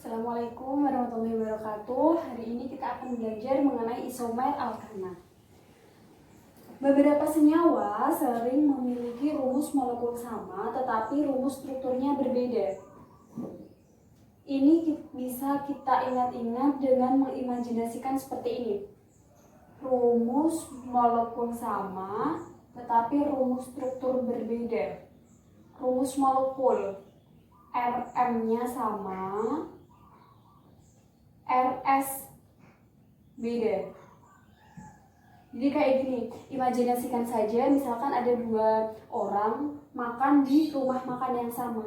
Assalamualaikum warahmatullahi wabarakatuh. Hari ini kita akan belajar mengenai isomer alkana. Beberapa senyawa sering memiliki rumus molekul sama, tetapi rumus strukturnya berbeda. Ini bisa kita ingat-ingat dengan mengimajinasikan seperti ini. Rumus molekul sama, tetapi rumus struktur berbeda. Rumus molekul Rm-nya sama, RS beda. Jadi kayak gini, imajinasikan saja misalkan ada dua orang makan di rumah makan yang sama.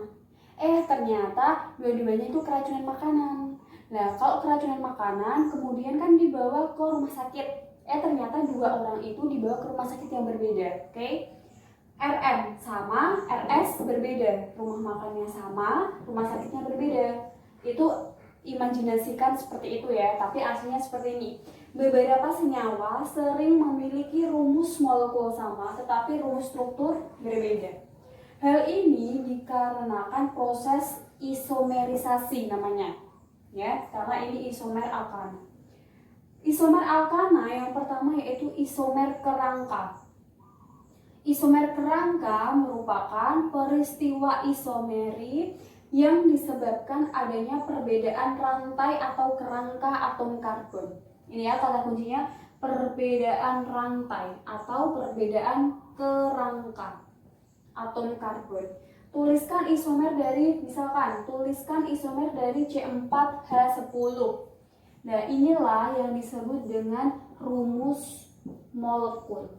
Ternyata dua-duanya itu keracunan makanan. Nah, kalau keracunan makanan kemudian kan dibawa ke rumah sakit. Ternyata dua orang itu dibawa ke rumah sakit yang berbeda. Oke? RM sama, RS berbeda. Rumah makannya sama, rumah sakitnya berbeda. Itu imajinasikan seperti itu ya, tapi aslinya seperti ini. Beberapa senyawa sering memiliki rumus molekul sama, tetapi rumus struktur berbeda. Hal ini dikarenakan proses isomerisasi namanya, ya, karena ini isomer alkana. Isomer alkana yang pertama yaitu isomer kerangka. Isomer kerangka merupakan peristiwa isomeri yang disebabkan adanya perbedaan rantai atau kerangka atom karbon. Ini ya kata kuncinya, perbedaan rantai atau perbedaan kerangka atom karbon. Tuliskan isomer dari, misalkan, tuliskan isomer dari C4H10. Nah, inilah yang disebut dengan rumus molekul.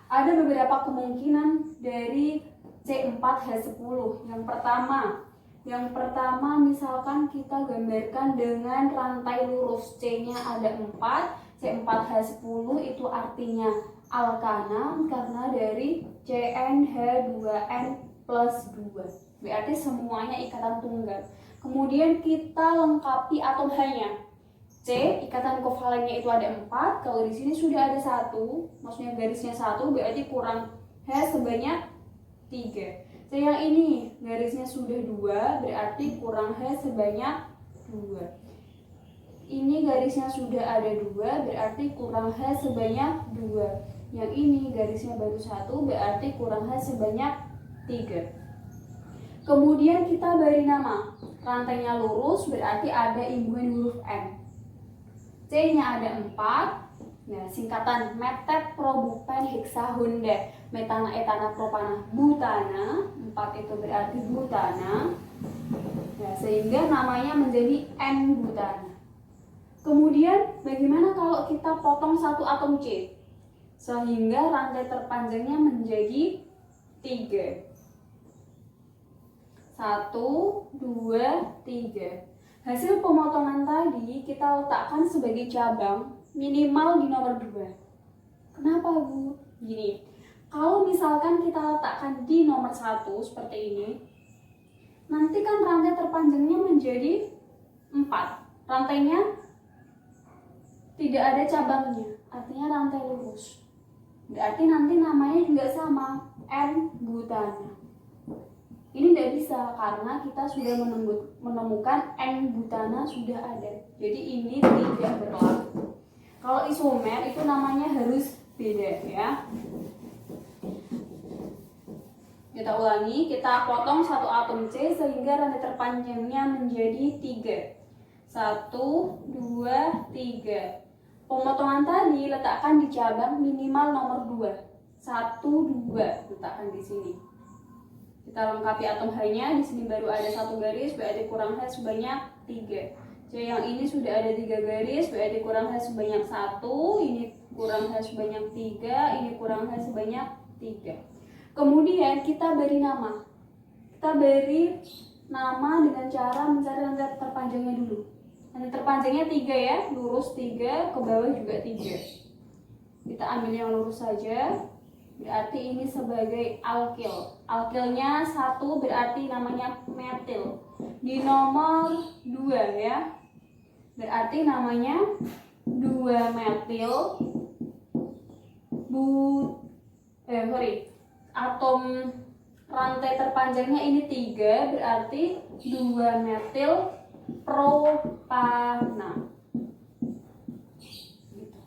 Ada beberapa kemungkinan dari C4H10. Yang pertama misalkan kita gambarkan dengan rantai lurus, C-nya ada 4, C4H10 itu artinya alkana karena dari CnH2n plus 2. Berarti semuanya ikatan tunggal. Kemudian kita lengkapi atom H-nya. C, ikatan kovalennya itu ada 4, kalau di sini sudah ada 1, maksudnya garisnya 1, berarti kurang H sebanyak 3. C yang ini, garisnya sudah 2, berarti kurang H sebanyak 2. Ini garisnya sudah ada 2, berarti kurang H sebanyak 2. Yang ini garisnya baru 1, berarti kurang H sebanyak 3. Kemudian kita beri nama, rantainya lurus, berarti ada imbuhan huruf N. C-nya ada 4, nah singkatan metet probupen heksahunda metana etana propana butana, 4 itu berarti butana. Nah, sehingga namanya menjadi N-butana. Kemudian bagaimana kalau kita potong satu atom C? Sehingga rantai terpanjangnya menjadi 3. 1, 2, 3. Hasil pemotongan tadi kita letakkan sebagai cabang minimal di nomor 2. Kenapa, Bu? Gini, kalau misalkan kita letakkan di nomor 1 seperti ini, nanti kan rantai terpanjangnya menjadi 4. Rantainya tidak ada cabangnya, artinya rantai lurus. Berarti nanti namanya juga sama, N-butana. Ini tidak bisa karena kita sudah menemukan N-butana sudah ada. Jadi ini tidak berlaku. Kalau isomer itu namanya harus beda ya. Kita ulangi, kita potong satu atom C sehingga rantai terpanjangnya menjadi 3. 1, 2, 3. Pemotongan tadi letakkan di cabang minimal nomor 2. 1, 2 letakkan di sini. Kita lengkapi atom H-nya, di sini baru ada 1 garis, berarti kurang H sebanyak 3. C yang ini sudah ada 3 garis, berarti kurang H sebanyak 1, ini kurang H sebanyak 3, ini kurang H sebanyak 3. Kemudian kita beri nama. Kita beri nama dengan cara mencari rantai terpanjangnya dulu. Rantai terpanjangnya 3 ya, lurus 3, ke bawah juga 3. Kita ambil yang lurus saja. Berarti ini sebagai alkil. Alkilnya 1 berarti namanya metil. Di nomor 2 ya. Berarti namanya 2 metil atom rantai terpanjangnya ini 3, berarti 2 metil propana. Gitu.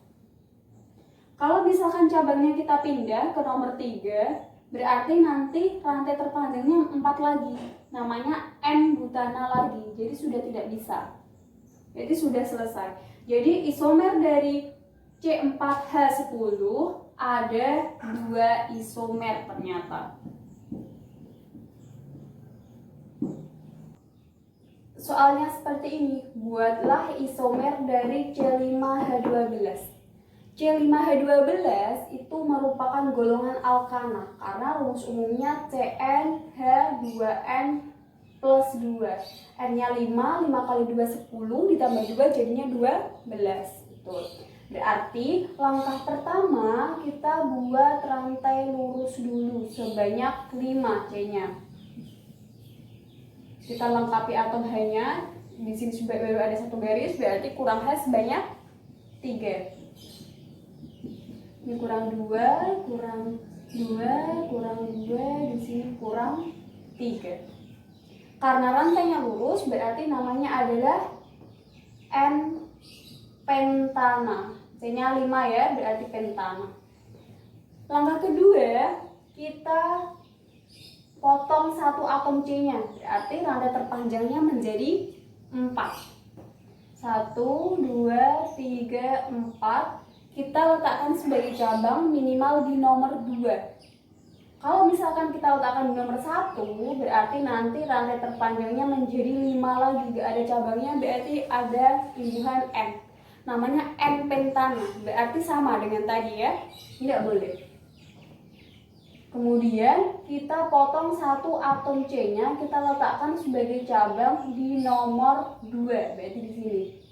Kalau misalkan cabangnya kita pindah ke nomor 3, berarti nanti rantai terpanjangnya 4 lagi, namanya N-butana lagi. Jadi sudah tidak bisa. Jadi sudah selesai. Jadi isomer dari C4H10 ada 2 isomer ternyata. Soalnya seperti ini, buatlah isomer dari C5H12. C5H12 itu merupakan golongan alkana karena rumus umumnya CnH2n plus 2. N-nya 5, 5 kali 2 10, ditambah 2 jadinya 12. Itu. Berarti langkah pertama kita buat rantai lurus dulu sebanyak 5 C-nya. Kita lengkapi atom H-nya. Di sini baru ada 1 garis, berarti kurang H sebanyak 3. Ini kurang 2, kurang 2, kurang 2, di sini kurang 3. Karena rantainya lurus, berarti namanya adalah N-pentana. C-nya 5 ya, berarti pentana. Langkah kedua, kita potong 1 atom C-nya, berarti rantai terpanjangnya menjadi 4. 1, 2, 3, 4. Kita letakkan sebagai cabang minimal di nomor 2. Kalau misalkan kita letakkan di nomor 1, berarti nanti rantai terpanjangnya menjadi 5 lagi, gak ada cabangnya, berarti ada imbuhan N. Namanya N-pentana, berarti sama dengan tadi ya, tidak boleh. Kemudian kita potong 1 atom C-nya, kita letakkan sebagai cabang di nomor 2, berarti di sini.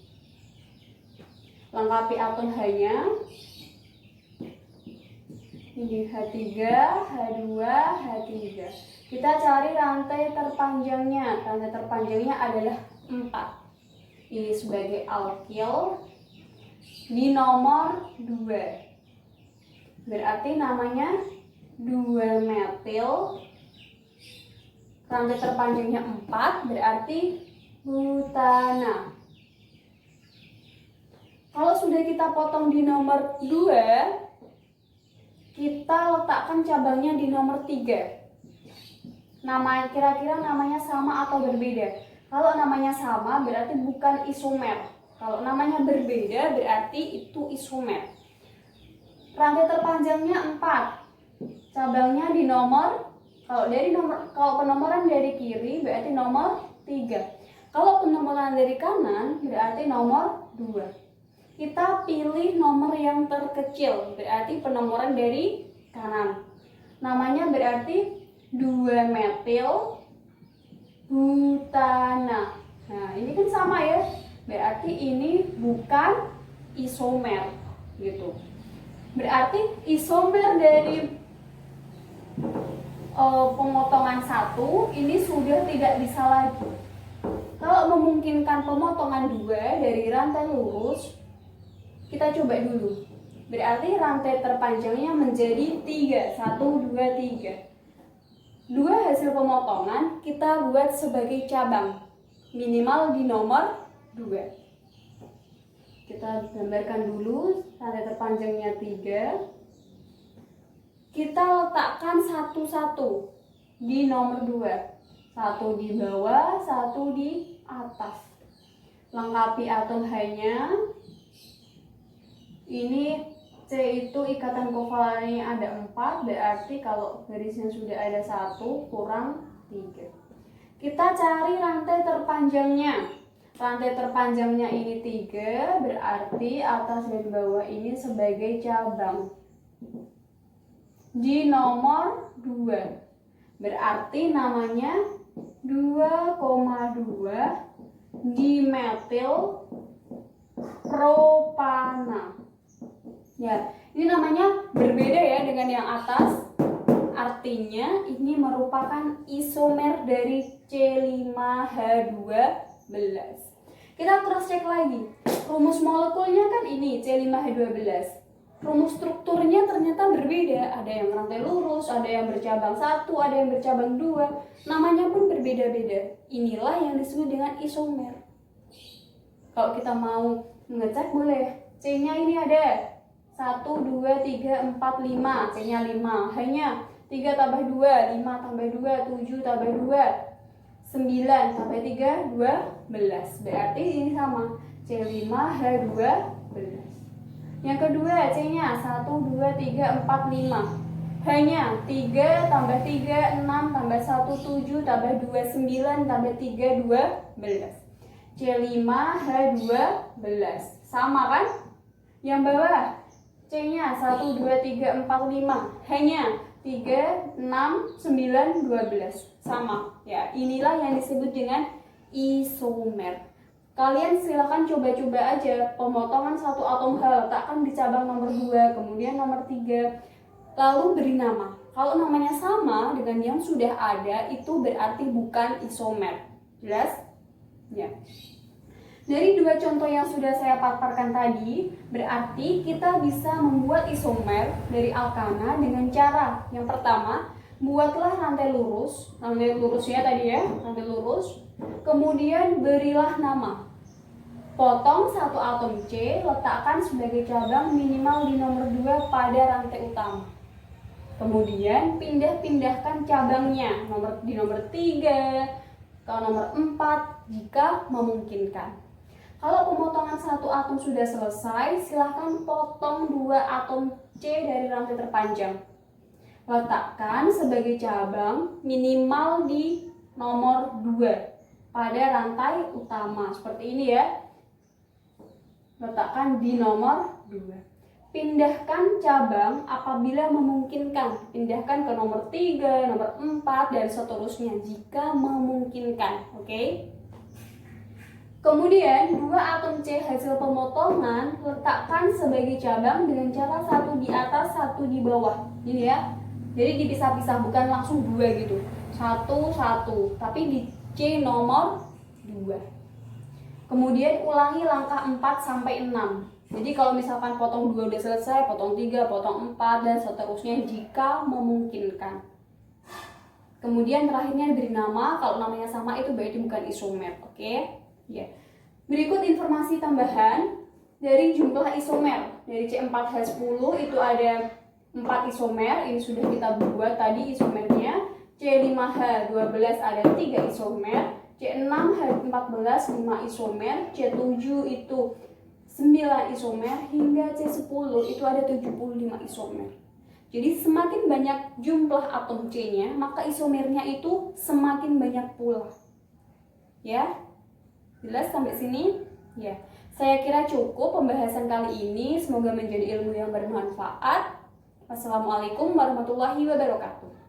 Lengkapi atom H-nya. Ini H3, H2, H3. Kita cari rantai terpanjangnya. Rantai terpanjangnya adalah 4. Ini sebagai alkil di nomor 2. Berarti namanya 2 metil. Rantai terpanjangnya 4, berarti butana. Kalau sudah kita potong di nomor 2, kita letakkan cabangnya di nomor 3. Kira-kira namanya sama atau berbeda? Kalau namanya sama berarti bukan isomer. Kalau namanya berbeda berarti itu isomer. Rantai terpanjangnya 4. Cabangnya di nomor, kalau penomoran dari kiri berarti nomor 3. Kalau penomoran dari kanan berarti nomor 2. Kita pilih nomor yang terkecil, berarti penomoran dari kanan. Namanya berarti 2 metil butana. Nah, ini kan sama ya. Berarti ini bukan isomer gitu. Berarti isomer dari pemotongan 1 ini sudah tidak bisa lagi. Kalau memungkinkan pemotongan 2 dari rantai lurus, kita coba dulu. Berarti rantai terpanjangnya menjadi 3. 1, 2, 3. 2 hasil pemotongan kita buat sebagai cabang. Minimal di nomor 2. Kita gambarkan dulu rantai terpanjangnya 3. Kita letakkan satu-satu di nomor 2. 1 di bawah, 1 di atas. Lengkapi atom H-nya. Ini C itu ikatan kovalennya ada 4, berarti kalau garisnya sudah ada 1 kurang 3. Kita cari rantai terpanjangnya. Rantai terpanjangnya ini 3, berarti atas dan bawah ini sebagai cabang. Di nomor 2. Berarti namanya 2,2 dimetil propana. Ya, ini namanya berbeda ya dengan yang atas. Artinya ini merupakan isomer dari C5H12. Kita cross check lagi. Rumus molekulnya kan ini C5H12. rumus strukturnya ternyata berbeda. Ada yang rantai lurus, ada yang bercabang 1, ada yang bercabang 2. Namanya pun berbeda-beda. Inilah yang disebut dengan isomer. Kalau kita mau ngecek boleh. C-nya ini ada 1, 2, 3, 4, 5. C-nya 5. Hanya 3 tambah 2, 5 tambah 2, 7 tambah 2, 9 tambah 3, 12. Berarti ini sama. C5, H12. Yang kedua, C-nya 1, 2, 3, 4, 5. Hanya 3 tambah 3, 6 tambah 1, 7 tambah 2, 9 tambah 3, 12. C5, H12. Sama kan? Yang bawah, C-nya 1, 2, 3, 4, 5. Hanya 3, 6, 9, 12. Sama. Ya, inilah yang disebut dengan isomer. Kalian silakan coba-coba aja pemotongan satu atom H, letakkan di cabang nomor 2, kemudian nomor 3, lalu beri nama. Kalau namanya sama dengan yang sudah ada, itu berarti bukan isomer. Jelas? Ya. Dari dua contoh yang sudah saya paparkan tadi, berarti kita bisa membuat isomer dari alkana dengan cara yang pertama, buatlah rantai lurusnya tadi ya, rantai lurus. Kemudian berilah nama. Potong satu atom C, letakkan sebagai cabang minimal di nomor 2 pada rantai utama. Kemudian pindah-pindahkan cabangnya di nomor 3 ke nomor 4 jika memungkinkan. Kalau pemotongan satu atom sudah selesai, silahkan potong 2 atom C dari rantai terpanjang. Letakkan sebagai cabang minimal di nomor 2 pada rantai utama. Seperti ini ya. Letakkan di nomor 2. Pindahkan cabang apabila memungkinkan. Pindahkan ke nomor 3, nomor 4, dan seterusnya jika memungkinkan. Oke? Kemudian 2 atom C hasil pemotongan letakkan sebagai cabang dengan cara satu di atas, satu di bawah. Ini ya. Jadi dipisah-pisah, bukan langsung 2 gitu. 1, tapi di C nomor 2. Kemudian ulangi langkah 4 sampai 6. Jadi kalau misalkan potong 2 udah selesai, potong 3, potong 4, dan seterusnya jika memungkinkan. Kemudian terakhirnya diberi nama. Kalau namanya sama itu berarti bukan isomer. Oke? Ya. Berikut informasi tambahan dari jumlah isomer. Dari C4H10 itu ada 4 isomer. Ini sudah kita buat tadi isomernya. C5H12 ada 3 isomer. C6H14 5 isomer, C7 itu 9 isomer, hingga C10 itu ada 75 isomer. Jadi semakin banyak jumlah atom C-nya, maka isomernya itu semakin banyak pula. Ya? Jelas sampai sini? Ya. Saya kira cukup pembahasan kali ini, semoga menjadi ilmu yang bermanfaat. Wassalamualaikum warahmatullahi wabarakatuh.